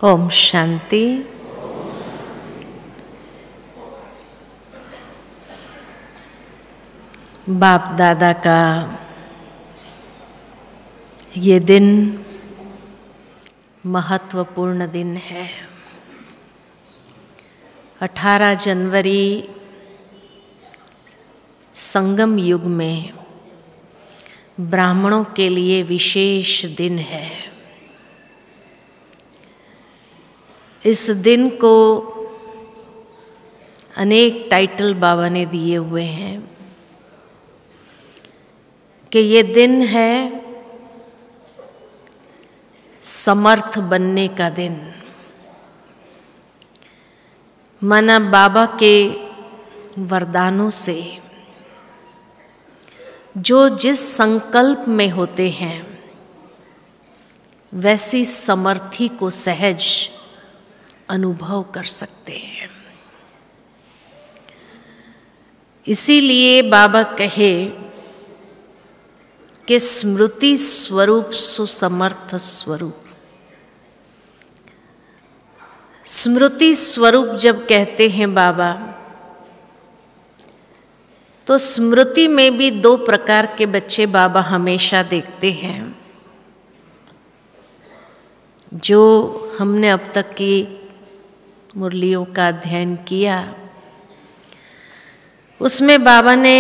ओम शांति। बाप दादा का ये दिन महत्वपूर्ण दिन है। 18 जनवरी संगम युग में ब्राह्मणों के लिए विशेष दिन है। इस दिन को अनेक टाइटल बाबा ने दिए हुए हैं कि ये दिन है समर्थ बनने का दिन। माना बाबा के वरदानों से जो जिस संकल्प में होते हैं वैसी समर्थी को सहज अनुभव कर सकते हैं। इसीलिए बाबा कहे कि स्मृति स्वरूप सुसमर्थ स्वरूप। स्मृति स्वरूप जब कहते हैं बाबा, तो स्मृति में भी 2 प्रकार के बच्चे बाबा हमेशा देखते हैं। जो हमने अब तक की मुरलियों का अध्ययन किया, उसमें बाबा ने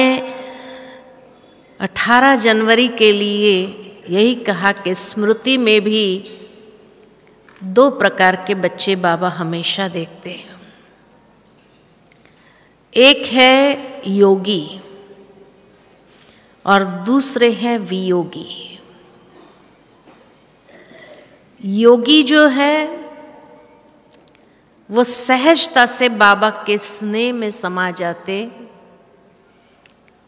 18 जनवरी के लिए यही कहा कि स्मृति में भी 2 प्रकार के बच्चे बाबा हमेशा देखते हैं। एक है योगी और दूसरे हैं वियोगी। योगी जो है वो सहजता से बाबा के स्नेह में समा जाते,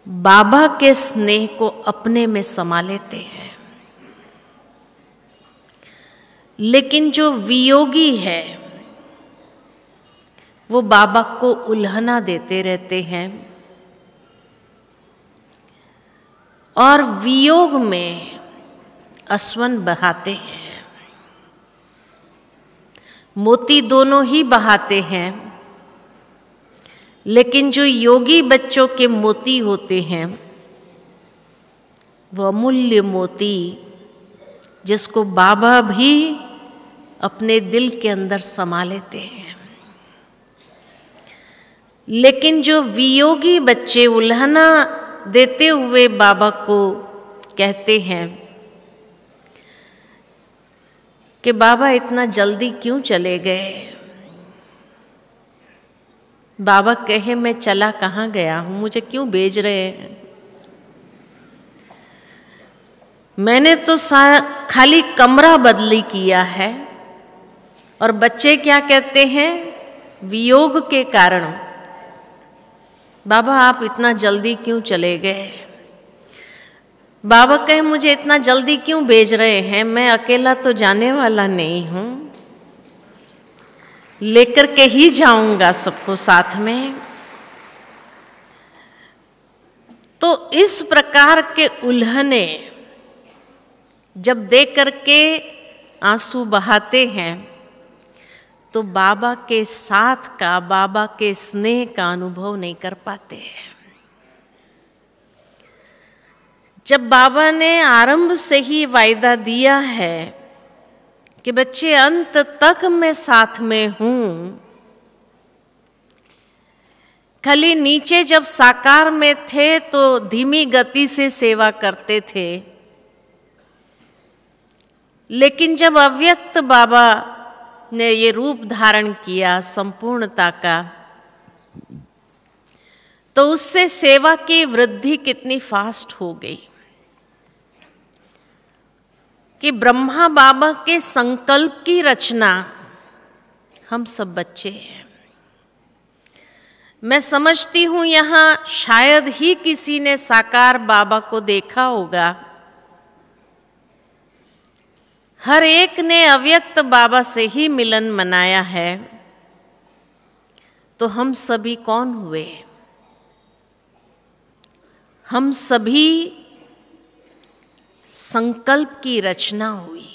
बाबा के स्नेह को अपने में समा लेते हैं। लेकिन जो वियोगी है वो बाबा को उल्हना देते रहते हैं और वियोग में असवन बहाते हैं। मोती दोनों ही बहाते हैं, लेकिन जो योगी बच्चों के मोती होते हैं वो अमूल्य मोती, जिसको बाबा भी अपने दिल के अंदर समा लेते हैं। लेकिन जो वियोगी बच्चे उल्हना देते हुए बाबा को कहते हैं कि बाबा इतना जल्दी क्यों चले गए। बाबा कहे मैं चला कहाँ गया हूँ, मुझे क्यों भेज रहे हैं। मैंने तो खाली कमरा बदली किया है। और बच्चे क्या कहते हैं, वियोग के कारण बाबा आप इतना जल्दी क्यों चले गए। बाबा कहे मुझे इतना जल्दी क्यों भेज रहे हैं, मैं अकेला तो जाने वाला नहीं हूँ, लेकर के ही जाऊंगा सबको साथ में। तो इस प्रकार के उल्हने जब दे करके आंसू बहाते हैं तो बाबा के साथ का, बाबा के स्नेह का अनुभव नहीं कर पाते हैं। जब बाबा ने आरंभ से ही वायदा दिया है कि बच्चे अंत तक मैं साथ में हूं, खाली नीचे जब साकार में थे तो धीमी गति से सेवा करते थे, लेकिन जब अव्यक्त बाबा ने ये रूप धारण किया संपूर्णता का, तो उससे सेवा की वृद्धि कितनी फास्ट हो गई कि ब्रह्मा बाबा के संकल्प की रचना हम सब बच्चे हैं। मैं समझती हूँ यहाँ शायद ही किसी ने साकार बाबा को देखा होगा। हर एक ने अव्यक्त बाबा से ही मिलन मनाया है। तो हम सभी कौन हुए? हम सभी संकल्प की रचना हुई।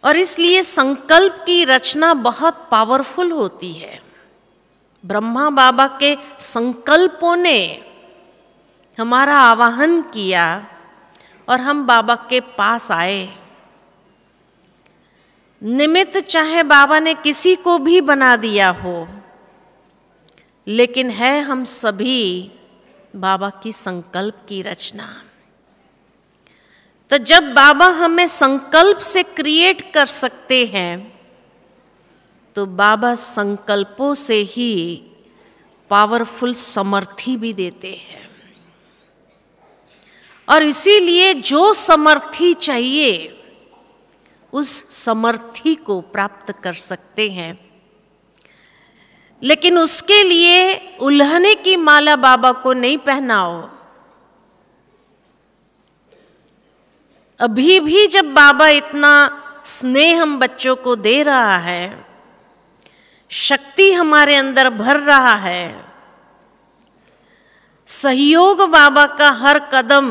और इसलिए संकल्प की रचना बहुत पावरफुल होती है। ब्रह्मा बाबा के संकल्पों ने हमारा आवाहन किया और हम बाबा के पास आए। निमित्त चाहे बाबा ने किसी को भी बना दिया हो, लेकिन है हम सभी बाबा की संकल्प की रचना। तो जब बाबा हमें संकल्प से क्रिएट कर सकते हैं, तो बाबा संकल्पों से ही पावरफुल समर्थी भी देते हैं। और इसीलिए जो समर्थी चाहिए उस समर्थी को प्राप्त कर सकते हैं, लेकिन उसके लिए उल्हने की माला बाबा को नहीं पहनाओ। अभी भी जब बाबा इतना स्नेह हम बच्चों को दे रहा है, शक्ति हमारे अंदर भर रहा है, सहयोग बाबा का हर कदम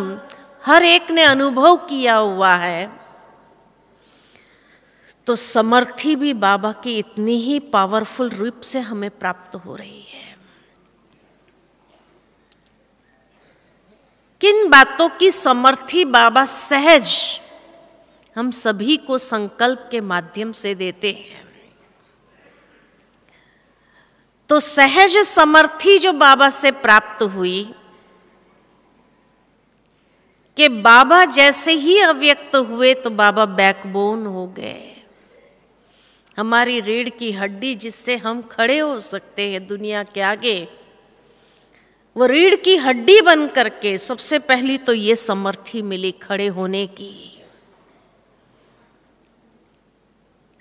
हर एक ने अनुभव किया हुआ है, तो समर्थी भी बाबा की इतनी ही पावरफुल रूप से हमें प्राप्त हो रही है। किन बातों की समर्थी बाबा सहज हम सभी को संकल्प के माध्यम से देते हैं। तो सहज समर्थी जो बाबा से प्राप्त हुई, कि बाबा जैसे ही अव्यक्त हुए तो बाबा बैकबोन हो गए, हमारी रीढ़ की हड्डी जिससे हम खड़े हो सकते हैं दुनिया के आगे, वो रीढ़ की हड्डी बन करके सबसे पहली तो ये समर्थी मिली खड़े होने की।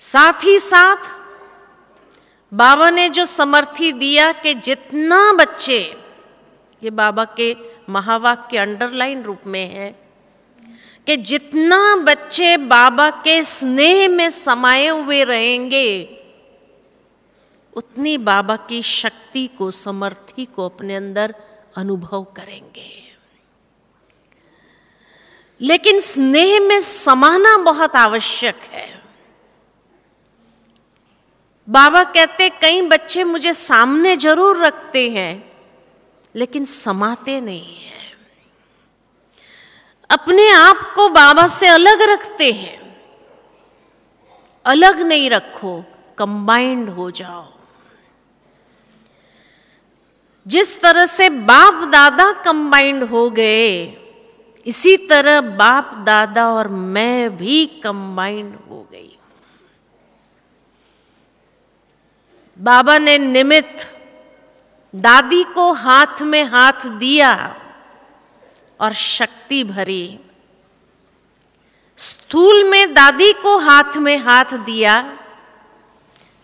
साथ ही साथ बाबा ने जो समर्थी दिया कि जितना बच्चे, ये बाबा के महावाक्य अंडरलाइन रूप में है, कि जितना बच्चे बाबा के स्नेह में समाये हुए रहेंगे, उतनी बाबा की शक्ति को, समर्थी को अपने अंदर अनुभव करेंगे। लेकिन स्नेह में समाना बहुत आवश्यक है। बाबा कहते कई बच्चे मुझे सामने जरूर रखते हैं, लेकिन समाते नहीं हैं, अपने आप को बाबा से अलग रखते हैं। अलग नहीं रखो, कंबाइंड हो जाओ। जिस तरह से बाप दादा कंबाइंड हो गए, इसी तरह बाप दादा और मैं भी कंबाइंड हो गई। बाबा ने निमित्त दादी को हाथ में हाथ दिया और शक्ति भरी। स्थूल में दादी को हाथ में हाथ दिया,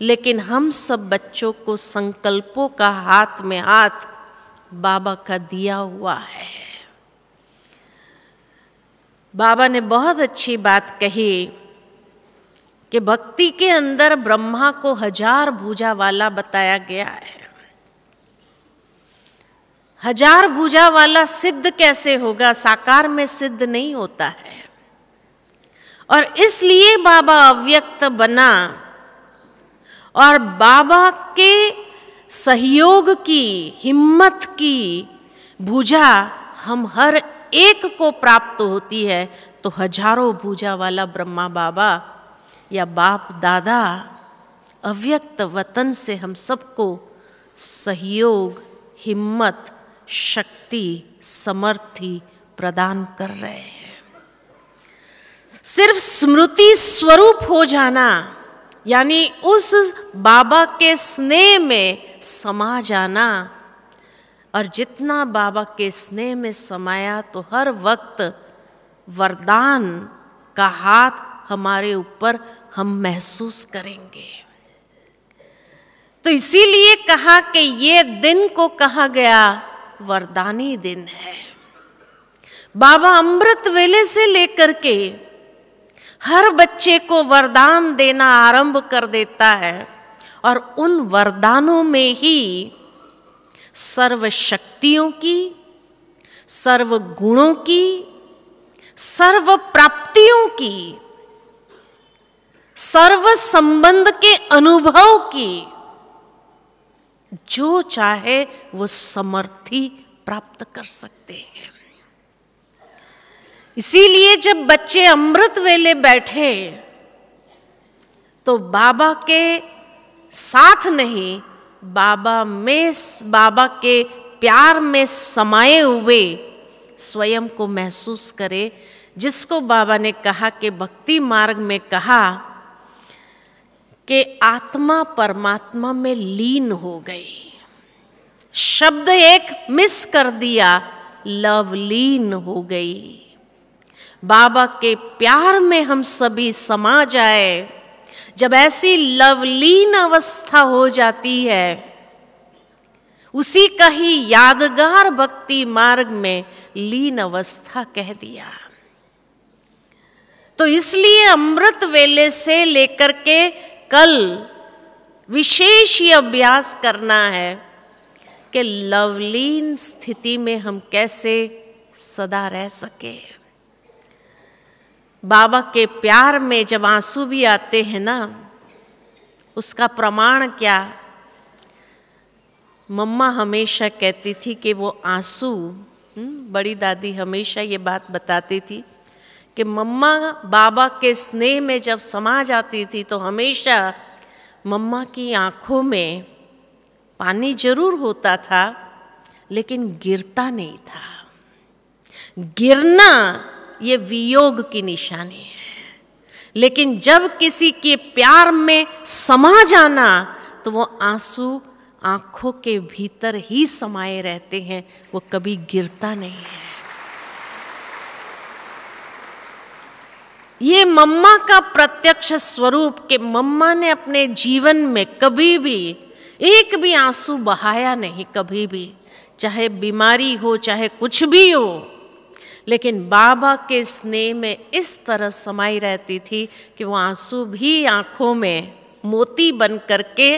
लेकिन हम सब बच्चों को संकल्पों का हाथ में हाथ बाबा का दिया हुआ है। बाबा ने बहुत अच्छी बात कही कि भक्ति के अंदर ब्रह्मा को 1000 भुजा वाला बताया गया है। 1000 भुजा वाला सिद्ध कैसे होगा? साकार में सिद्ध नहीं होता है। और इसलिए बाबा अव्यक्त बना और बाबा के सहयोग की, हिम्मत की भुजा हम हर एक को प्राप्त होती है। तो 1000 भुजा वाला ब्रह्मा बाबा या बाप दादा अव्यक्त वतन से हम सबको सहयोग, हिम्मत, शक्ति, समर्थी प्रदान कर रहे हैं। सिर्फ स्मृति स्वरूप हो जाना, यानी उस बाबा के स्नेह में समा जाना, और जितना बाबा के स्नेह में समाया तो हर वक्त वरदान का हाथ हमारे ऊपर हम महसूस करेंगे। तो इसीलिए कहा कि ये दिन को कहा गया वरदानी दिन है। बाबा अमृत वेले से लेकर के हर बच्चे को वरदान देना आरंभ कर देता है, और उन वरदानों में ही सर्व शक्तियों की, सर्व गुणों की, सर्व प्राप्तियों की सर्व संबंध के अनुभव की जो चाहे वो समर्थी प्राप्त कर सकते हैं। इसीलिए जब बच्चे अमृत वेले बैठे तो बाबा के साथ नहीं, बाबा के प्यार में समाये हुए स्वयं को महसूस करे, जिसको बाबा ने कहा कि भक्ति मार्ग में कहा कि आत्मा परमात्मा में लीन हो गई। शब्द एक मिस कर दिया, लवलीन हो गई। बाबा के प्यार में हम सभी समा जाए। जब ऐसी लवलीन अवस्था हो जाती है, उसी का ही यादगार भक्ति मार्ग में लीन अवस्था कह दिया। तो इसलिए अमृत वेले से लेकर के कल विशेष ही अभ्यास करना है कि लवलीन स्थिति में हम कैसे सदा रह सके। बाबा के प्यार में जब आंसू भी आते हैं ना, उसका प्रमाण क्या? मम्मा हमेशा कहती थी कि वो आंसू, बड़ी दादी हमेशा ये बात बताती थी कि मम्मा बाबा के स्नेह में जब समा जाती थी तो हमेशा मम्मा की आंखों में पानी जरूर होता था, लेकिन गिरता नहीं था। गिरना ये वियोग की निशानी है, लेकिन जब किसी के प्यार में समा जाना तो वो आंसू आंखों के भीतर ही समाये रहते हैं, वो कभी गिरता नहीं है। ये मम्मा का प्रत्यक्ष स्वरूप कि मम्मा ने अपने जीवन में कभी भी एक भी आंसू बहाया नहीं, कभी भी, चाहे बीमारी हो चाहे कुछ भी हो, लेकिन बाबा के स्नेह में इस तरह समाई रहती थी कि वो आंसू भी आंखों में मोती बन करके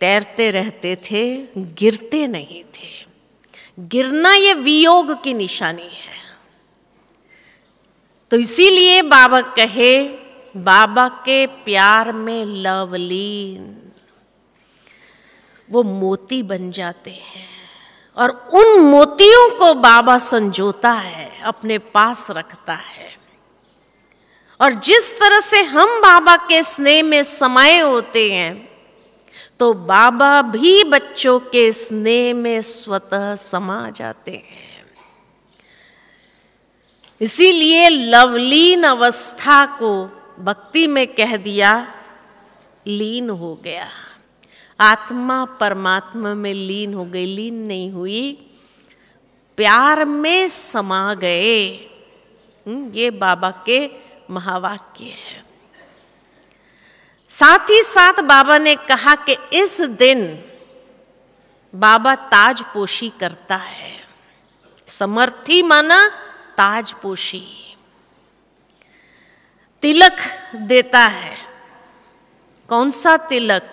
तैरते रहते थे, गिरते नहीं थे। गिरना ये वियोग की निशानी है। तो इसीलिए बाबा कहे, बाबा के प्यार में लवलीन, वो मोती बन जाते हैं और उन मोतियों को बाबा संजोता है, अपने पास रखता है। और जिस तरह से हम बाबा के स्नेह में समाये होते हैं, तो बाबा भी बच्चों के स्नेह में स्वतः समा जाते हैं। इसीलिए लवलीन अवस्था को भक्ति में कह दिया, लीन हो गया। आत्मा परमात्मा में लीन हो गई, लीन नहीं हुई, प्यार में समा गए। ये बाबा के महावाक्य है। साथ ही साथ बाबा ने कहा कि इस दिन बाबा ताजपोशी करता है। समर्थी माना ताजपोशी, तिलक देता है। कौन सा तिलक?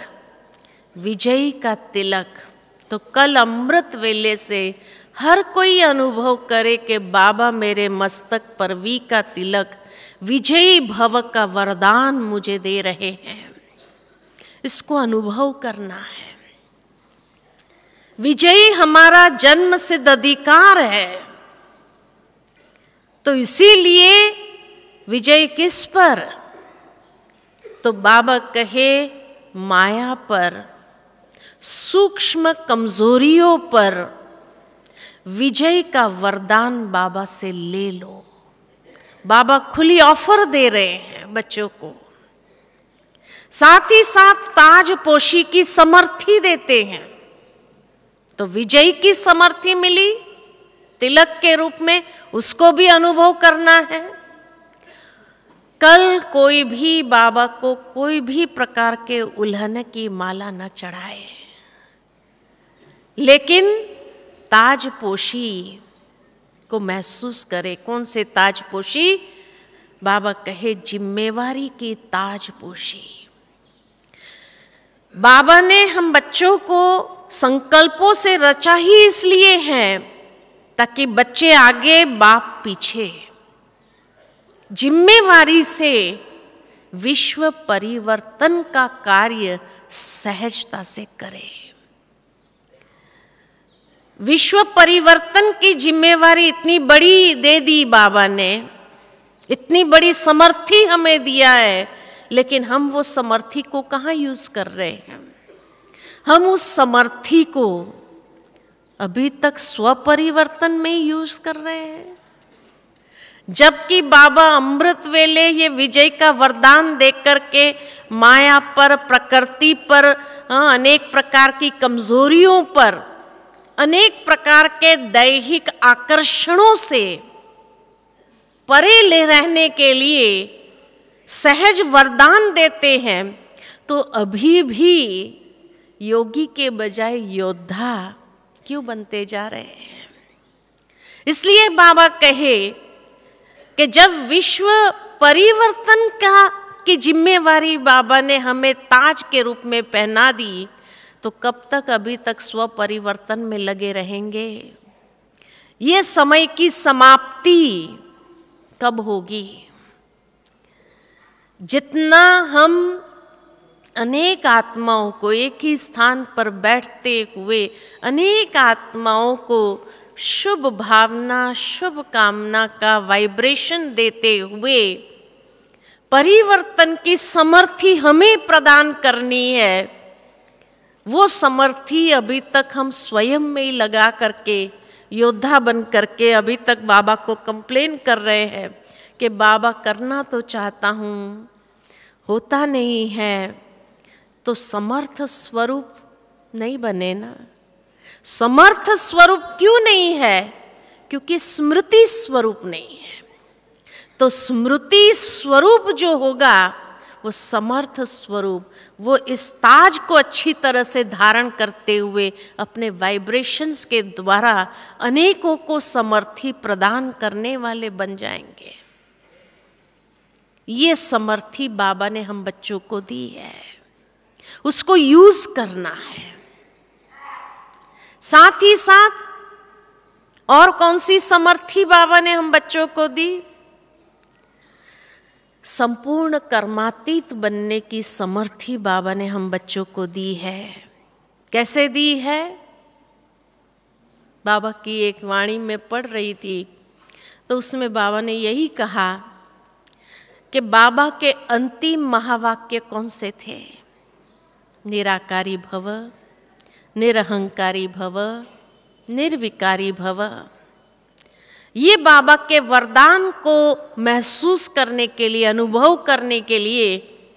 विजयी का तिलक। तो कल अमृत वेले से हर कोई अनुभव करे कि बाबा मेरे मस्तक पर वी का तिलक, विजयी भव का वरदान मुझे दे रहे हैं। इसको अनुभव करना है। विजयी हमारा जन्म सिद्ध अधिकार है। तो इसीलिए विजय किस पर? तो बाबा कहे माया पर, सूक्ष्म कमजोरियों पर विजय का वरदान बाबा से ले लो। बाबा खुली ऑफर दे रहे हैं बच्चों को। साथ ही साथ ताजपोशी की समर्थी देते हैं। तो विजय की समर्थी मिली तिलक के रूप में, उसको भी अनुभव करना है। कल कोई भी बाबा को कोई भी प्रकार के उल्हन की माला न चढ़ाए, लेकिन ताजपोशी को महसूस करे। कौन से ताजपोशी? बाबा कहे जिम्मेवारी की ताजपोशी। बाबा ने हम बच्चों को संकल्पों से रचा ही इसलिए है ताकि बच्चे आगे बाप पीछे जिम्मेवारी से विश्व परिवर्तन का कार्य सहजता से करें। विश्व परिवर्तन की जिम्मेवारी इतनी बड़ी दे दी बाबा ने, इतनी बड़ी समर्थी हमें दिया है, लेकिन हम वो समर्थी को कहाँ यूज कर रहे हैं? हम उस समर्थी को अभी तक स्वपरिवर्तन में ही यूज कर रहे हैं। जबकि बाबा अमृत वेले ये विजय का वरदान देकर करके माया पर, प्रकृति पर, अनेक प्रकार की कमजोरियों पर, अनेक प्रकार के दैहिक आकर्षणों से परे ले रहने के लिए सहज वरदान देते हैं, तो अभी भी योगी के बजाय योद्धा क्यों बनते जा रहे हैं? इसलिए बाबा कहे कि जब विश्व परिवर्तन की जिम्मेवारी बाबा ने हमें ताज के रूप में पहना दी, तो कब तक अभी तक स्व परिवर्तन में लगे रहेंगे? ये समय की समाप्ति कब होगी? जितना हम अनेक आत्माओं को एक ही स्थान पर बैठते हुए अनेक आत्माओं को शुभ भावना, शुभ कामना का वाइब्रेशन देते हुए परिवर्तन की समर्थी हमें प्रदान करनी है, वो समर्थी अभी तक हम स्वयं में ही लगा करके योद्धा बन करके अभी तक बाबा को कंप्लेन कर रहे हैं कि बाबा करना तो चाहता हूँ, होता नहीं है। तो समर्थ स्वरूप नहीं बने ना। समर्थ स्वरूप क्यों नहीं है? क्योंकि स्मृति स्वरूप नहीं है। तो स्मृति स्वरूप जो होगा वो समर्थ स्वरूप, वो इस ताज को अच्छी तरह से धारण करते हुए अपने वाइब्रेशंस के द्वारा अनेकों को समर्थी प्रदान करने वाले बन जाएंगे। ये समर्थी बाबा ने हम बच्चों को दी है, उसको यूज करना है। साथ ही साथ और कौन सी समर्थी बाबा ने हम बच्चों को दी? संपूर्ण कर्मातीत बनने की समर्थी बाबा ने हम बच्चों को दी है। कैसे दी है? बाबा की एक वाणी में पढ़ रही थी तो उसमें बाबा ने यही कहा कि बाबा के अंतिम महावाक्य कौन से थे? निराकारी भव, निरहंकारी भव, निर्विकारी भव। ये बाबा के वरदान को महसूस करने के लिए, अनुभव करने के लिए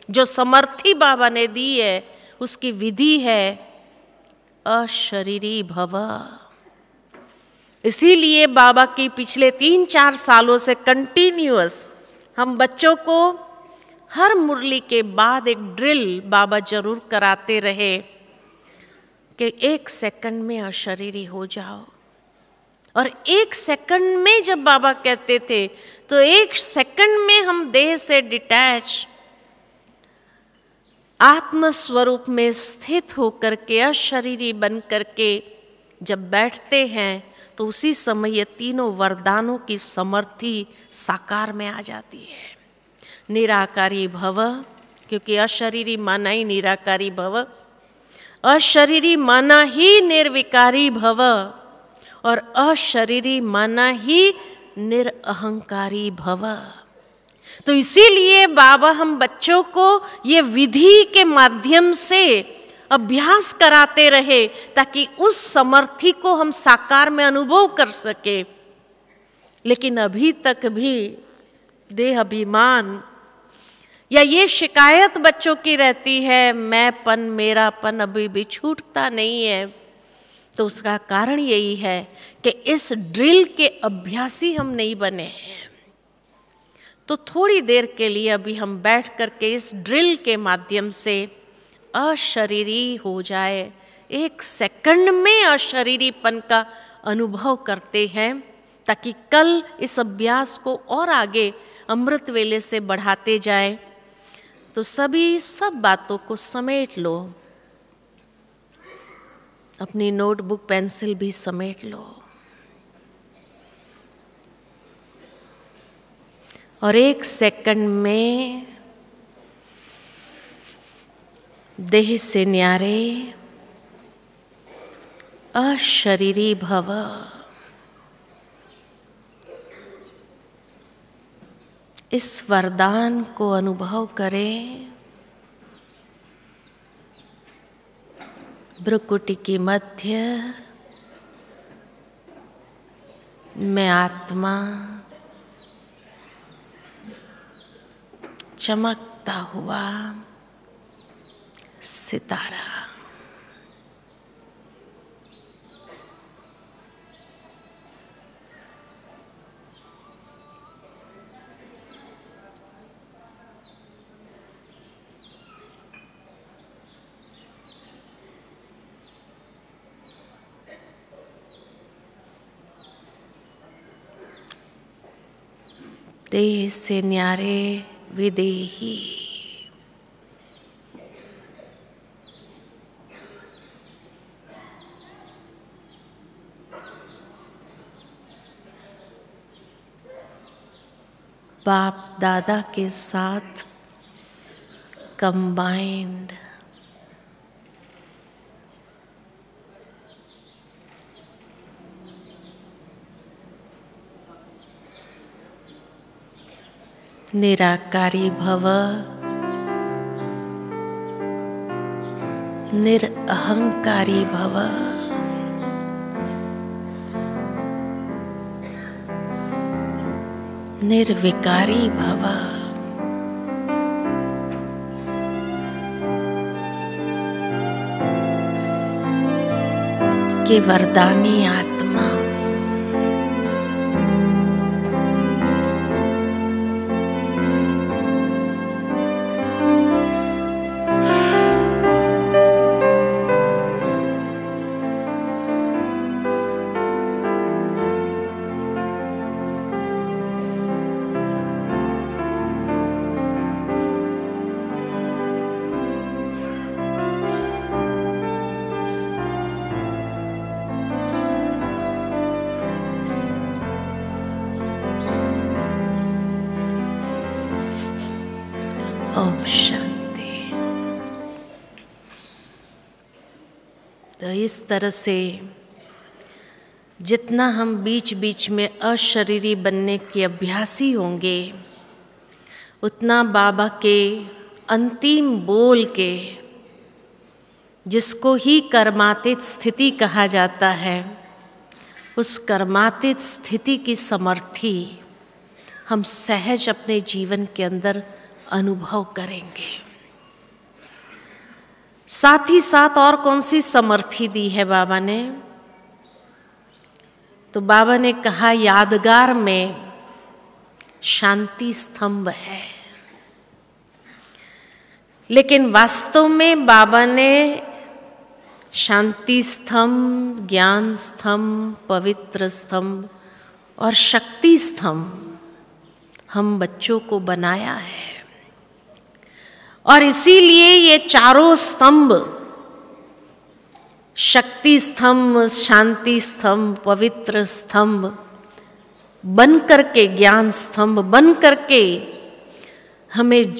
जो समर्थी बाबा ने दी है, उसकी विधि है अशरीरी भव। इसीलिए बाबा की पिछले 3-4 सालों से कंटिन्यूअस हम बच्चों को हर मुरली के बाद एक ड्रिल बाबा जरूर कराते रहे कि 1 सेकंड में अशरीरी हो जाओ। और 1 सेकंड में जब बाबा कहते थे तो 1 सेकंड में हम देह से डिटैच आत्म स्वरूप में स्थित होकर के अशरीरी बन करके जब बैठते हैं तो उसी समय ये तीनों वरदानों की समर्थी साकार में आ जाती है। निराकारी भव, क्योंकि अशरीरी माना ही निराकारी भव, अशरीरी माना ही निर्विकारी भव, और अशरीरी माना ही निरअहंकारी भव। तो इसीलिए बाबा हम बच्चों को ये विधि के माध्यम से अभ्यास कराते रहे ताकि उस समर्थी को हम साकार में अनुभव कर सके। लेकिन अभी तक भी देह अभिमान या ये शिकायत बच्चों की रहती है, मैंपन, मेरापन अभी भी छूटता नहीं है। तो उसका कारण यही है कि इस ड्रिल के अभ्यासी हम नहीं बने हैं। तो थोड़ी देर के लिए अभी हम बैठ करके इस ड्रिल के माध्यम से अशरीरी हो जाए, 1 सेकंड में अशरीरीपन का अनुभव करते हैं, ताकि कल इस अभ्यास को और आगे अमृत वेले से बढ़ाते जाए। तो सब बातों को समेट लो, अपनी नोटबुक पेंसिल भी समेट लो और 1 सेकंड में देह से न्यारे अशरीरी भव। इस वरदान को अनुभव करें। भ्रुकुटी की मध्य में आत्मा चमकता हुआ सितारा। देह से न्यारे विदेही। बाप दादा के साथ कंबाइंड। निराकारी भव, निरअहंकारी भव। निर्विकारी भव। के वरदानी आत्मा। ओम शांति। तो इस तरह से जितना हम बीच बीच में अशरीरी बनने के अभ्यासी होंगे, उतना बाबा के अंतिम बोल के, जिसको ही कर्मातीत स्थिति कहा जाता है, उस कर्मातीत स्थिति की समर्थी हम सहज अपने जीवन के अंदर अनुभव करेंगे। साथ ही साथ और कौन सी समर्थी दी है बाबा ने? तो बाबा ने कहा यादगार में शांति स्तंभ है। लेकिन वास्तव में बाबा ने शांति स्तंभ, ज्ञान स्तंभ, पवित्र स्तंभ और शक्ति स्तंभ हम बच्चों को बनाया है। और इसीलिए ये चारों स्तंभ, शक्ति स्तंभ, शांति स्तंभ, पवित्र स्तंभ बन करके, ज्ञान स्तंभ बन करके हमें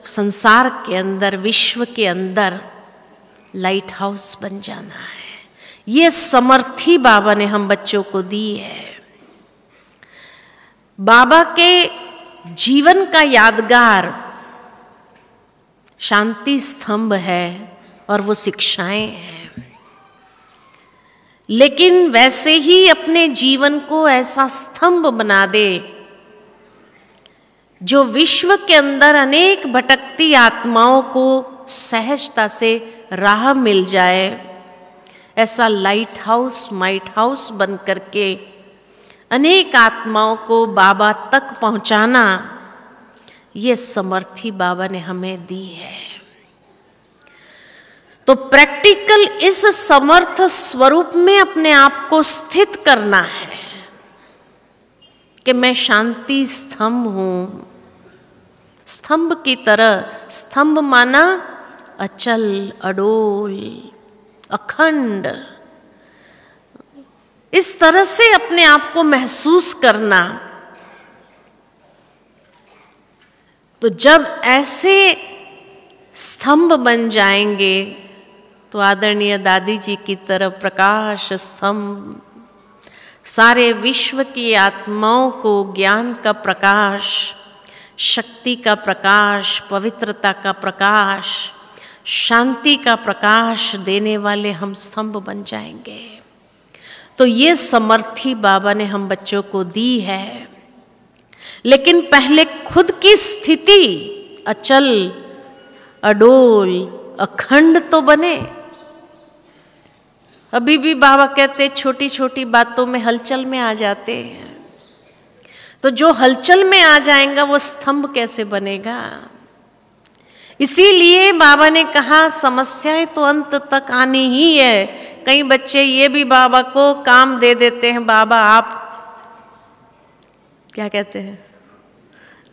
संसार के अंदर, विश्व के अंदर लाइट हाउस बन जाना है। ये समर्थी बाबा ने हम बच्चों को दी है। बाबा के जीवन का यादगार शांति स्तंभ है और वो शिक्षाएं हैं। लेकिन वैसे ही अपने जीवन को ऐसा स्तंभ बना दे जो विश्व के अंदर अनेक भटकती आत्माओं को सहजता से राह मिल जाए। ऐसा लाइट हाउस, माइट हाउस बन करके अनेक आत्माओं को बाबा तक पहुंचाना, ये समर्थी बाबा ने हमें दी है। तो प्रैक्टिकल इस समर्थ स्वरूप में अपने आप को स्थित करना है कि मैं शांति स्तंभ हूं। स्तंभ की तरह, स्तंभ माना अचल, अडोल, अखंड। इस तरह से अपने आप को महसूस करना। तो जब ऐसे स्तंभ बन जाएंगे तो आदरणीय दादी जी की तरह प्रकाश स्तंभ सारे विश्व की आत्माओं को ज्ञान का प्रकाश, शक्ति का प्रकाश, पवित्रता का प्रकाश, शांति का प्रकाश देने वाले हम स्तंभ बन जाएंगे। तो ये समर्थी बाबा ने हम बच्चों को दी है, लेकिन पहले खुद की स्थिति अचल, अडोल, अखंड तो बने। अभी भी बाबा कहते छोटी छोटी बातों में हलचल में आ जाते हैं, तो जो हलचल में आ जाएगा वो स्तंभ कैसे बनेगा। इसीलिए बाबा ने कहा समस्याएं तो अंत तक आनी ही है। कई बच्चे ये भी बाबा को काम दे देते हैं, बाबा आप क्या कहते हैं,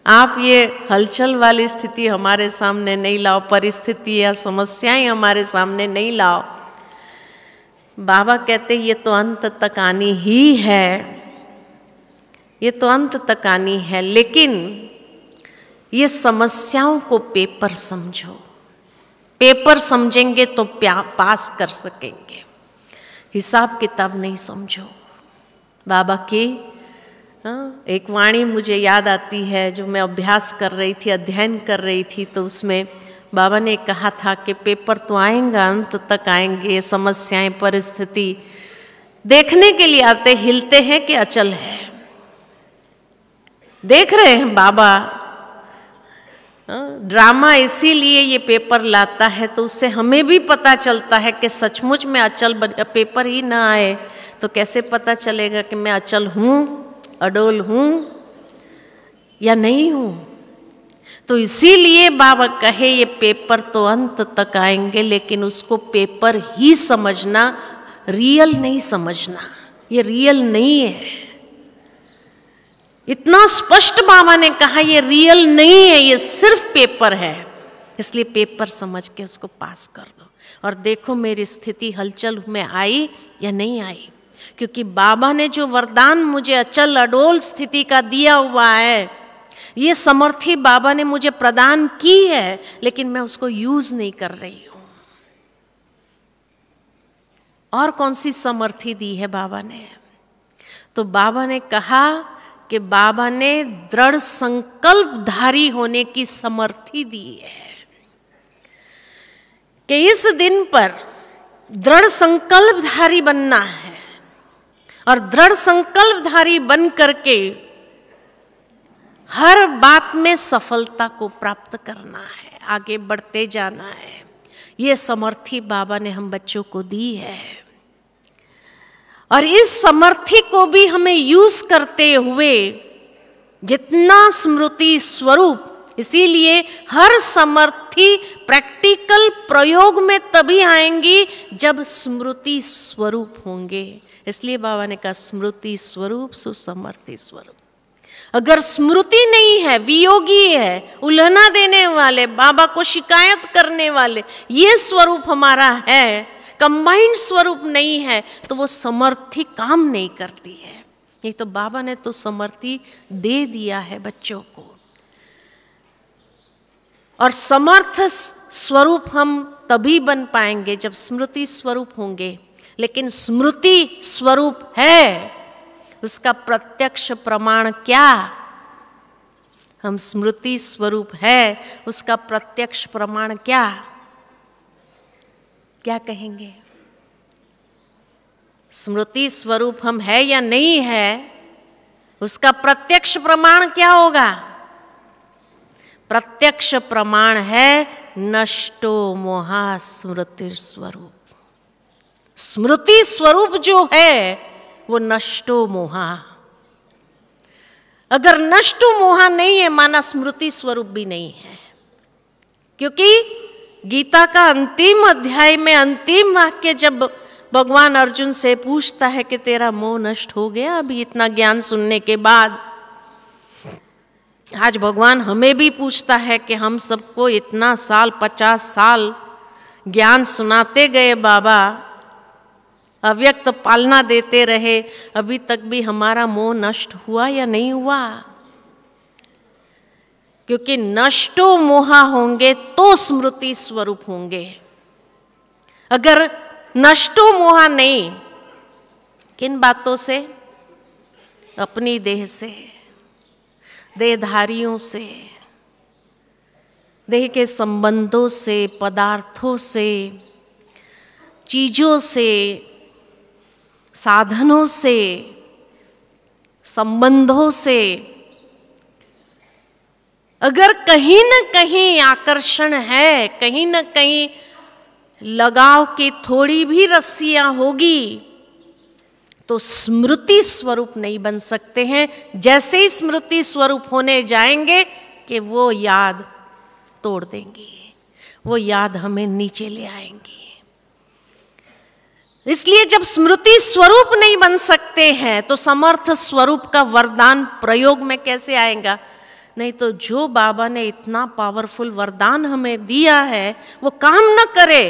आप ये हलचल वाली स्थिति हमारे सामने नहीं लाओ, परिस्थिति या समस्याएं हमारे सामने नहीं लाओ। बाबा कहते ये तो अंत तक आनी ही है, ये तो अंत तक आनी है, लेकिन ये समस्याओं को पेपर समझो। पेपर समझेंगे तो पास कर सकेंगे, हिसाब किताब नहीं समझो। बाबा की एक वाणी मुझे याद आती है, जो मैं अभ्यास कर रही थी, अध्ययन कर रही थी, तो उसमें बाबा ने कहा था कि पेपर तो आएगा, अंत तक आएंगे, समस्याएं, परिस्थिति देखने के लिए आते, हिलते हैं कि अचल है। देख रहे हैं बाबा ड्रामा इसीलिए ये पेपर लाता है, तो उससे हमें भी पता चलता है कि सचमुच में अचल पेपर ही ना आए तो कैसे पता चलेगा कि मैं अचल हूँ, अडोल हूँ या नहीं हूँ। तो इसीलिए बाबा कहे ये पेपर तो अंत तक आएंगे, लेकिन उसको पेपर ही समझना, रियल नहीं समझना। ये रियल नहीं है, इतना स्पष्ट बाबा ने कहा ये रियल नहीं है, ये सिर्फ पेपर है। इसलिए पेपर समझ के उसको पास कर दो और देखो मेरी स्थिति हलचल में आई या नहीं आई। क्योंकि बाबा ने जो वरदान मुझे अचल अडोल स्थिति का दिया हुआ है, ये समर्थी बाबा ने मुझे प्रदान की है, लेकिन मैं उसको यूज नहीं कर रही हूं। और कौन सी समर्थी दी है बाबा ने? तो बाबा ने कहा कि बाबा ने दृढ़ संकल्पधारी होने की समर्थी दी है, कि इस दिन पर दृढ़ संकल्पधारी बनना है और दृढ़ संकल्पधारी बन करके हर बात में सफलता को प्राप्त करना है, आगे बढ़ते जाना है। ये समर्थी बाबा ने हम बच्चों को दी है और इस समर्थी को भी हमें यूज करते हुए जितना स्मृति स्वरूप, इसीलिए हर समर्थी प्रैक्टिकल प्रयोग में तभी आएंगी जब स्मृति स्वरूप होंगे। इसलिए बाबा ने कहा स्मृति स्वरूप सुसमर्थी स्वरूप। अगर स्मृति नहीं है, वियोगी है, उल्हना देने वाले, बाबा को शिकायत करने वाले, ये स्वरूप हमारा है, कंबाइंड स्वरूप नहीं है, तो वो समर्थी काम नहीं करती है। नहीं तो बाबा ने तो समर्थी दे दिया है बच्चों को। और समर्थ स्वरूप हम तभी बन पाएंगे जब स्मृति स्वरूप होंगे। लेकिन स्मृति स्वरूप है, उसका प्रत्यक्ष प्रमाण क्या? हम स्मृति स्वरूप है, उसका प्रत्यक्ष प्रमाण क्या? क्या कहेंगे? स्मृति स्वरूप हम है या नहीं है, उसका प्रत्यक्ष प्रमाण क्या होगा? प्रत्यक्ष प्रमाण है नष्टो मोहा स्मृति स्वरूप। स्मृति स्वरूप जो है वो नष्टो मोहा। अगर नष्टो मोहा नहीं है, माना स्मृति स्वरूप भी नहीं है। क्योंकि गीता का अंतिम अध्याय में अंतिम वाक्य जब भगवान अर्जुन से पूछता है कि तेरा मोह नष्ट हो गया अभी इतना ज्ञान सुनने के बाद, आज भगवान हमें भी पूछता है कि हम सबको इतना साल 50 साल ज्ञान सुनाते गए, बाबा अव्यक्त पालना देते रहे, अभी तक भी हमारा मोह नष्ट हुआ या नहीं हुआ? क्योंकि नष्टो मोहा होंगे तो स्मृति स्वरूप होंगे। अगर नष्टो मोहा नहीं, किन बातों से? अपनी देह से, देहधारियों से, देह के संबंधों से, पदार्थों से, चीजों से, साधनों से, संबंधों से। अगर कहीं न कहीं आकर्षण है, कहीं न कहीं लगाव की थोड़ी भी रस्सियां होगी, तो स्मृति स्वरूप नहीं बन सकते हैं। जैसे ही स्मृति स्वरूप होने जाएंगे कि वो याद तोड़ देंगी, वो याद हमें नीचे ले आएंगी। इसलिए जब स्मृति स्वरूप नहीं बन सकते हैं तो समर्थ स्वरूप का वरदान प्रयोग में कैसे आएगा? नहीं तो जो बाबा ने इतना पावरफुल वरदान हमें दिया है वो काम न करे,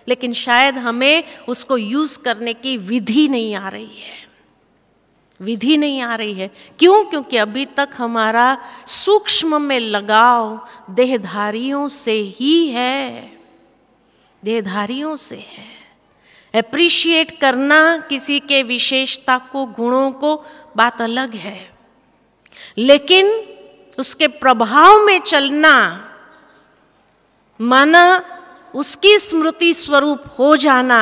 लेकिन शायद हमें उसको यूज करने की विधि नहीं आ रही है। विधि नहीं आ रही है। क्यों? क्योंकि अभी तक हमारा सूक्ष्म में लगाव देहधारियों से ही है, देहधारियों से है। एप्रिशिएट करना किसी के विशेषता को, गुणों को, बात अलग है, लेकिन उसके प्रभाव में चलना, माना उसकी स्मृति स्वरूप हो जाना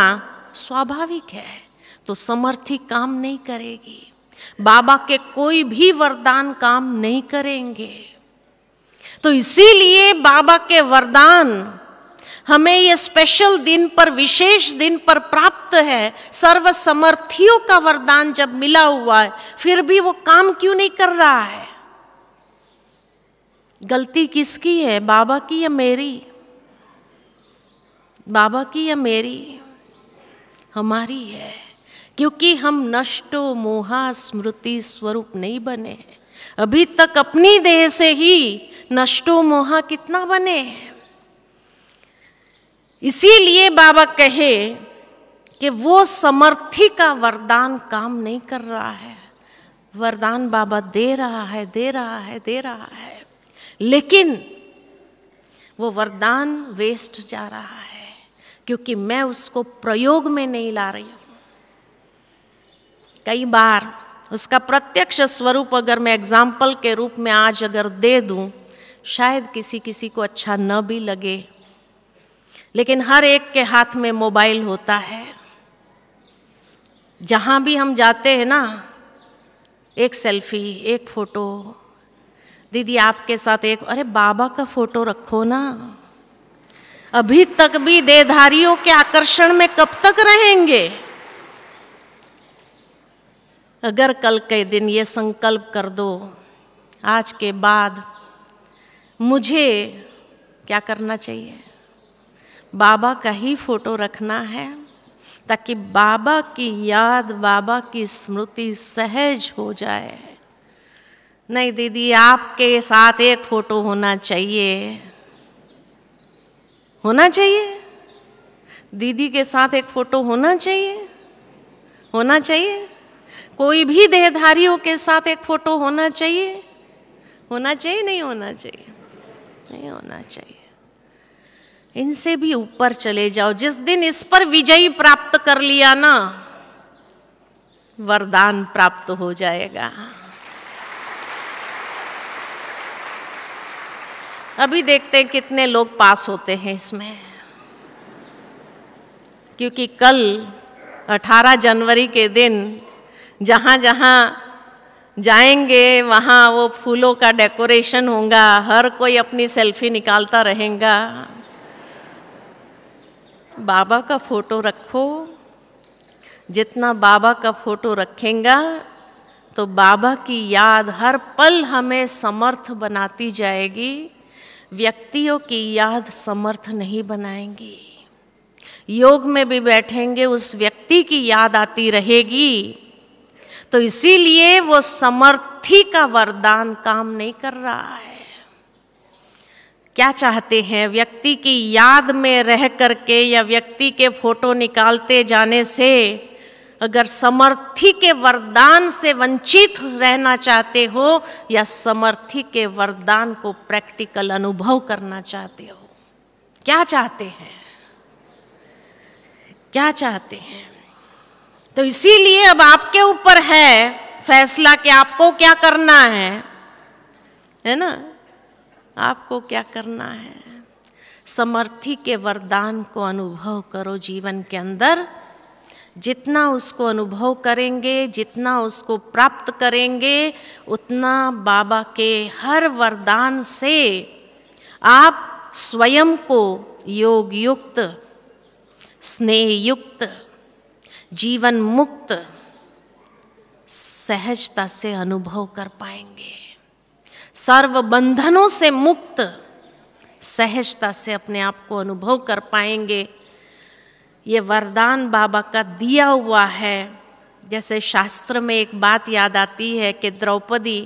स्वाभाविक है, तो समर्थी काम नहीं करेगी। बाबा के कोई भी वरदान काम नहीं करेंगे। तो इसीलिए बाबा के वरदान हमें ये स्पेशल दिन पर, विशेष दिन पर प्राप्त है। सर्व समर्थियों का वरदान जब मिला हुआ है, फिर भी वो काम क्यों नहीं कर रहा है? गलती किसकी है? बाबा की या मेरी? बाबा की या मेरी? हमारी है, क्योंकि हम नष्टो मोहा स्मृति स्वरूप नहीं बने हैं। अभी तक अपनी देह से ही नष्टो मोहा कितना बने हैं। इसीलिए बाबा कहे कि वो समर्थी का वरदान काम नहीं कर रहा है। वरदान बाबा दे रहा है, दे रहा है, दे रहा है, लेकिन वो वरदान वेस्ट जा रहा है क्योंकि मैं उसको प्रयोग में नहीं ला रही हूँ। कई बार उसका प्रत्यक्ष स्वरूप अगर मैं एग्जाम्पल के रूप में आज अगर दे दूं, शायद किसी किसी को अच्छा न भी लगे, लेकिन हर एक के हाथ में मोबाइल होता है। जहाँ भी हम जाते हैं ना, एक सेल्फी, एक फोटो, दीदी आपके साथ एक, अरे बाबा का फोटो रखो ना। अभी तक भी देहधारियों के आकर्षण में कब तक रहेंगे? अगर कल के दिन ये संकल्प कर दो, आज के बाद मुझे क्या करना चाहिए? बाबा का ही फोटो रखना है, ताकि बाबा की याद, बाबा की स्मृति सहज हो जाए। नहीं दीदी आपके साथ एक फोटो होना चाहिए, होना चाहिए। दीदी के साथ एक फोटो होना चाहिए, होना चाहिए। कोई भी देहधारियों के साथ एक फोटो होना चाहिए, होना चाहिए, नहीं होना चाहिए, नहीं होना चाहिए। इनसे भी ऊपर चले जाओ। जिस दिन इस पर विजयी प्राप्त कर लिया ना, वरदान प्राप्त हो जाएगा। अभी देखते हैं कितने लोग पास होते हैं इसमें, क्योंकि कल 18 जनवरी के दिन जहाँ जहाँ जाएंगे वहाँ वो फूलों का डेकोरेशन होगा, हर कोई अपनी सेल्फी निकालता रहेगा। बाबा का फोटो रखो। जितना बाबा का फोटो रखेंगा तो बाबा की याद हर पल हमें समर्थ बनाती जाएगी। व्यक्तियों की याद समर्थ नहीं बनाएंगी। योग में भी बैठेंगे, उस व्यक्ति की याद आती रहेगी। तो इसीलिए वो समर्थी का वरदान काम नहीं कर रहा है। क्या चाहते हैं? व्यक्ति की याद में रह करके या व्यक्ति के फोटो निकालते जाने से अगर समर्थी के वरदान से वंचित रहना चाहते हो या समर्थी के वरदान को प्रैक्टिकल अनुभव करना चाहते हो, क्या चाहते हैं, क्या चाहते हैं? तो इसीलिए अब आपके ऊपर है फैसला कि आपको क्या करना है ना? आपको क्या करना है? समर्थी के वरदान को अनुभव करो जीवन के अंदर। जितना उसको अनुभव करेंगे, जितना उसको प्राप्त करेंगे, उतना बाबा के हर वरदान से आप स्वयं को योग युक्त, स्नेह युक्त, जीवन मुक्त सहजता से अनुभव कर पाएंगे। सर्व बंधनों से मुक्त सहजता से अपने आप को अनुभव कर पाएंगे। ये वरदान बाबा का दिया हुआ है। जैसे शास्त्र में एक बात याद आती है कि द्रौपदी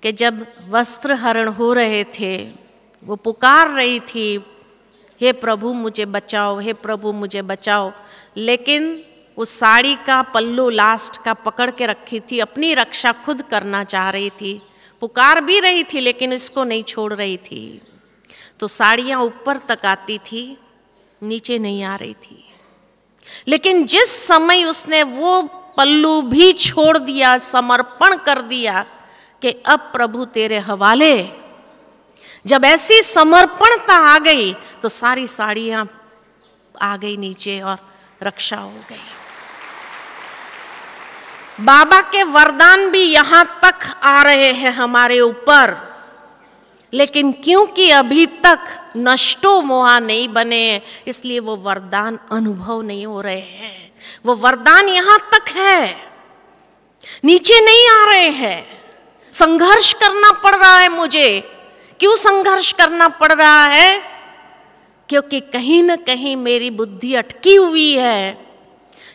के जब वस्त्र हरण हो रहे थे, वो पुकार रही थी, हे प्रभु मुझे बचाओ, हे प्रभु मुझे बचाओ। लेकिन उस साड़ी का पल्लू लास्ट का पकड़ के रखी थी, अपनी रक्षा खुद करना चाह रही थी, पुकार भी रही थी लेकिन इसको नहीं छोड़ रही थी। तो साड़ियाँ ऊपर तक आती थी, नीचे नहीं आ रही थी। लेकिन जिस समय उसने वो पल्लू भी छोड़ दिया, समर्पण कर दिया कि अब प्रभु तेरे हवाले, जब ऐसी समर्पणता आ गई तो सारी साड़ियाँ आ गई नीचे और रक्षा हो गई। बाबा के वरदान भी यहाँ तक आ रहे हैं हमारे ऊपर, लेकिन क्योंकि अभी तक नष्टो मोहा नहीं बने, इसलिए वो वरदान अनुभव नहीं हो रहे हैं। वो वरदान यहाँ तक है, नीचे नहीं आ रहे हैं। संघर्ष करना पड़ रहा है मुझे। क्यों संघर्ष करना पड़ रहा है? क्योंकि कहीं न कहीं मेरी बुद्धि अटकी हुई है,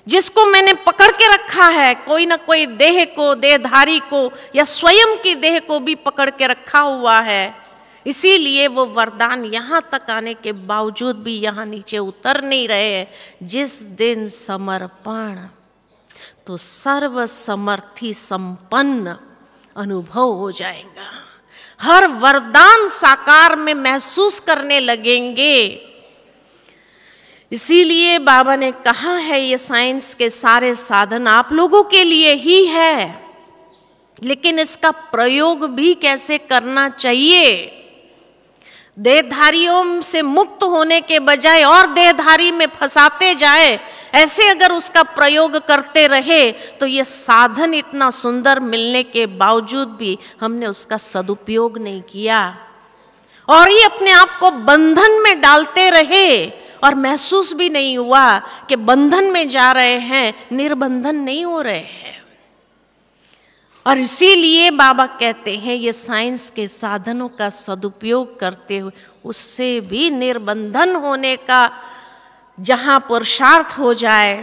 जिसको मैंने पकड़ के रखा है। कोई ना कोई देह को, देहधारी को या स्वयं की देह को भी पकड़ के रखा हुआ है। इसीलिए वो वरदान यहाँ तक आने के बावजूद भी यहाँ नीचे उतर नहीं रहे हैं। जिस दिन समर्पण, तो सर्व समर्थी संपन्न अनुभव हो जाएगा। हर वरदान साकार में महसूस करने लगेंगे। इसीलिए बाबा ने कहा है ये साइंस के सारे साधन आप लोगों के लिए ही है, लेकिन इसका प्रयोग भी कैसे करना चाहिए। देहधारियों से मुक्त होने के बजाय और देहधारी में फंसाते जाए, ऐसे अगर उसका प्रयोग करते रहे तो ये साधन इतना सुंदर मिलने के बावजूद भी हमने उसका सदुपयोग नहीं किया और ये अपने आप को बंधन में डालते रहे और महसूस भी नहीं हुआ कि बंधन में जा रहे हैं, निर्बंधन नहीं हो रहे हैं। और इसीलिए बाबा कहते हैं ये साइंस के साधनों का सदुपयोग करते हुए उससे भी निर्बंधन होने का जहाँ पुरुषार्थ हो जाए,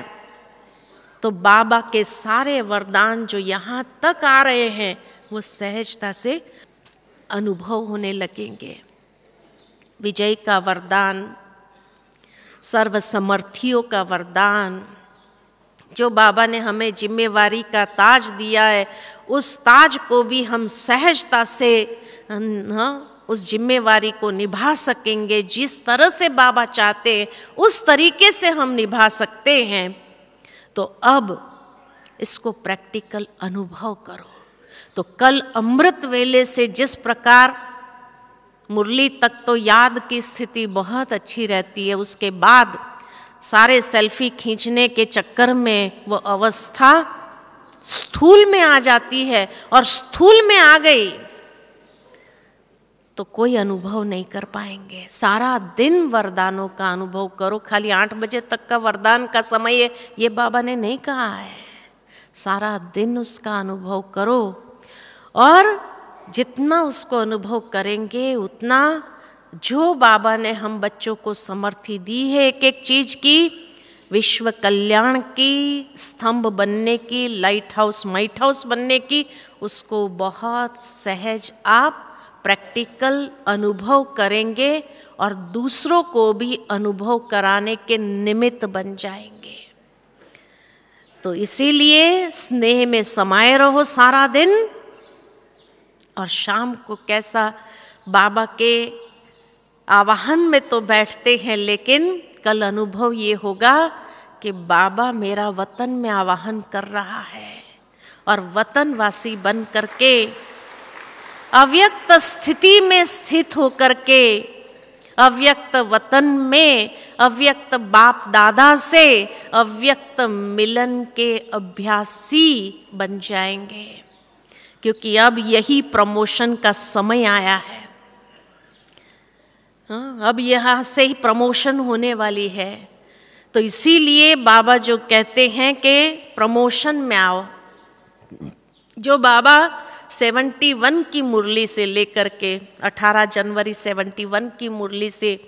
तो बाबा के सारे वरदान जो यहाँ तक आ रहे हैं वो सहजता से अनुभव होने लगेंगे। विजय का वरदान, सर्वसमर्थियों का वरदान, जो बाबा ने हमें जिम्मेवारी का ताज दिया है, उस ताज को भी हम सहजता से उस जिम्मेवारी को निभा सकेंगे। जिस तरह से बाबा चाहते हैं उस तरीके से हम निभा सकते हैं। तो अब इसको प्रैक्टिकल अनुभव करो। तो कल अमृत वेले से जिस प्रकार मुरली तक तो याद की स्थिति बहुत अच्छी रहती है, उसके बाद सारे सेल्फी खींचने के चक्कर में वो अवस्था स्थूल में आ जाती है, और स्थूल में आ गई तो कोई अनुभव नहीं कर पाएंगे। सारा दिन वरदानों का अनुभव करो। खाली 8 बजे तक का वरदान का समय है ये बाबा ने नहीं कहा है। सारा दिन उसका अनुभव करो, और जितना उसको अनुभव करेंगे उतना जो बाबा ने हम बच्चों को समर्थी दी है एक एक चीज की, विश्व कल्याण की, स्तंभ बनने की, लाइट हाउस माइट हाउस बनने की, उसको बहुत सहज आप प्रैक्टिकल अनुभव करेंगे और दूसरों को भी अनुभव कराने के निमित्त बन जाएंगे। तो इसीलिए स्नेह में समाये रहो सारा दिन, और शाम को कैसा बाबा के आवाहन में तो बैठते हैं, लेकिन कल अनुभव ये होगा कि बाबा मेरा वतन में आवाहन कर रहा है, और वतनवासी बन करके अव्यक्त स्थिति में स्थित होकर के अव्यक्त वतन में अव्यक्त बाप दादा से अव्यक्त मिलन के अभ्यासी बन जाएंगे, क्योंकि अब यही प्रमोशन का समय आया है। अब यहाँ से ही प्रमोशन होने वाली है। तो इसीलिए बाबा जो कहते हैं कि प्रमोशन में आओ, जो बाबा 71 की मुरली से लेकर के 18 जनवरी 71 की मुरली से,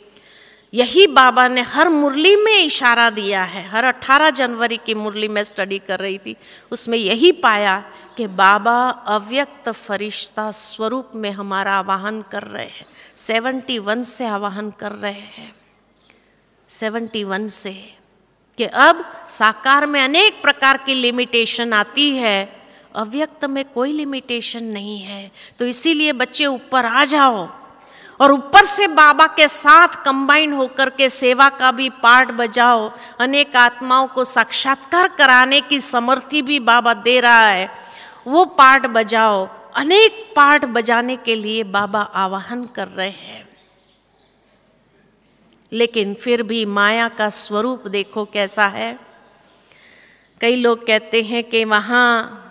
यही बाबा ने हर मुरली में इशारा दिया है। हर 18 जनवरी की मुरली में स्टडी कर रही थी, उसमें यही पाया कि बाबा अव्यक्त फरिश्ता स्वरूप में हमारा आवाहन कर रहे हैं। 71 से आवाहन कर रहे हैं, 71 से, कि अब साकार में अनेक प्रकार की लिमिटेशन आती है, अव्यक्त में कोई लिमिटेशन नहीं है। तो इसीलिए बच्चे ऊपर आ जाओ और ऊपर से बाबा के साथ कंबाइन होकर के सेवा का भी पार्ट बजाओ। अनेक आत्माओं को साक्षात्कार कराने की समर्थी भी बाबा दे रहा है, वो पार्ट बजाओ। अनेक पार्ट बजाने के लिए बाबा आवाहन कर रहे हैं, लेकिन फिर भी माया का स्वरूप देखो कैसा है। कई लोग कहते हैं कि वहाँ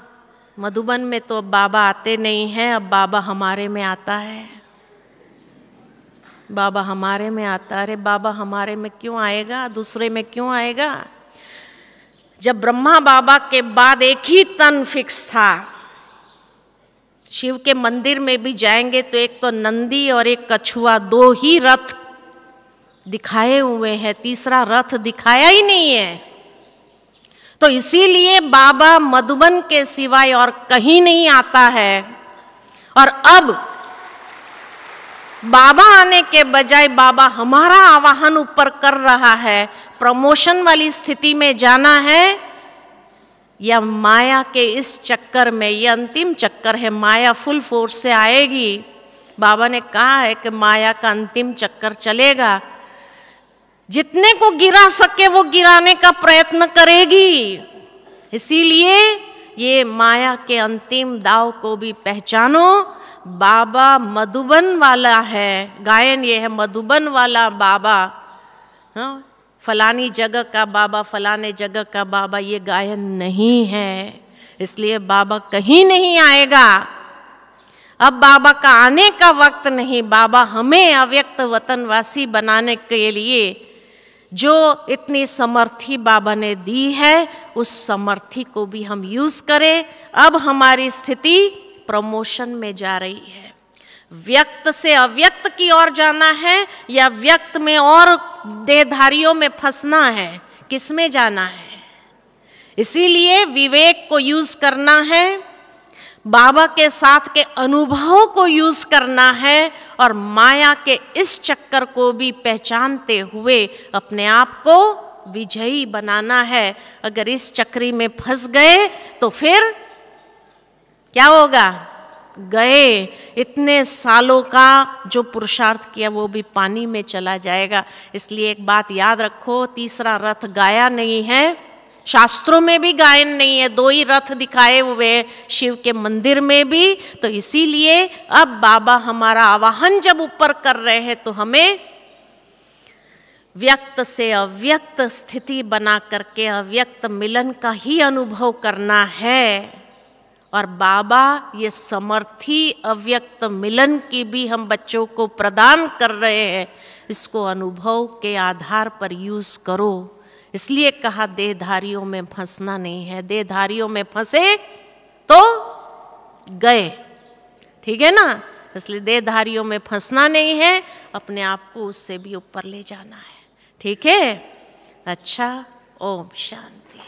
मधुबन में तो अब बाबा आते नहीं हैं, अब बाबा हमारे में आता है, बाबा हमारे में आता। अरे बाबा हमारे में क्यों आएगा, दूसरे में क्यों आएगा? जब ब्रह्मा बाबा के बाद एक ही तन फिक्स था। शिव के मंदिर में भी जाएंगे तो एक तो नंदी और एक कछुआ, दो ही रथ दिखाए हुए हैं, तीसरा रथ दिखाया ही नहीं है। तो इसीलिए बाबा मधुबन के सिवाय और कहीं नहीं आता है। और अब बाबा आने के बजाय बाबा हमारा आवाहन ऊपर कर रहा है। प्रमोशन वाली स्थिति में जाना है या माया के इस चक्कर में? ये अंतिम चक्कर है, माया फुल फोर्स से आएगी। बाबा ने कहा है कि माया का अंतिम चक्कर चलेगा, जितने को गिरा सके वो गिराने का प्रयत्न करेगी। इसीलिए ये माया के अंतिम दाव को भी पहचानो। बाबा मधुबन वाला है, गायन ये है मधुबन वाला बाबा। हाँ, फलानी जगह का बाबा, फलाने जगह का बाबा, ये गायन नहीं है। इसलिए बाबा कहीं नहीं आएगा। अब बाबा का आने का वक्त नहीं। बाबा हमें अव्यक्त वतनवासी बनाने के लिए जो इतनी समर्थी बाबा ने दी है, उस समर्थी को भी हम यूज करें। अब हमारी स्थिति प्रमोशन में जा रही है। व्यक्त से अव्यक्त की ओर जाना है या व्यक्त में और देहधारियों में फंसना है? किस में जाना है? इसीलिए विवेक को यूज करना है, बाबा के साथ के अनुभवों को यूज करना है, और माया के इस चक्कर को भी पहचानते हुए अपने आप को विजयी बनाना है। अगर इस चक्री में फंस गए तो फिर क्या होगा? गए। इतने सालों का जो पुरुषार्थ किया वो भी पानी में चला जाएगा। इसलिए एक बात याद रखो, तीसरा रथ गाया नहीं है, शास्त्रों में भी गायन नहीं है, दो ही रथ दिखाए हुए शिव के मंदिर में भी। तो इसीलिए अब बाबा हमारा आवाहन जब ऊपर कर रहे हैं तो हमें व्यक्त से अव्यक्त स्थिति बना करके अव्यक्त मिलन का ही अनुभव करना है। और बाबा ये समर्थी अव्यक्त मिलन की भी हम बच्चों को प्रदान कर रहे हैं। इसको अनुभव के आधार पर यूज करो। इसलिए कहा देहधारियों में फंसना नहीं है। देहधारियों में फंसे तो गए, ठीक है ना? इसलिए देहधारियों में फंसना नहीं है, अपने आप को उससे भी ऊपर ले जाना है, ठीक है? अच्छा, ओम शांति।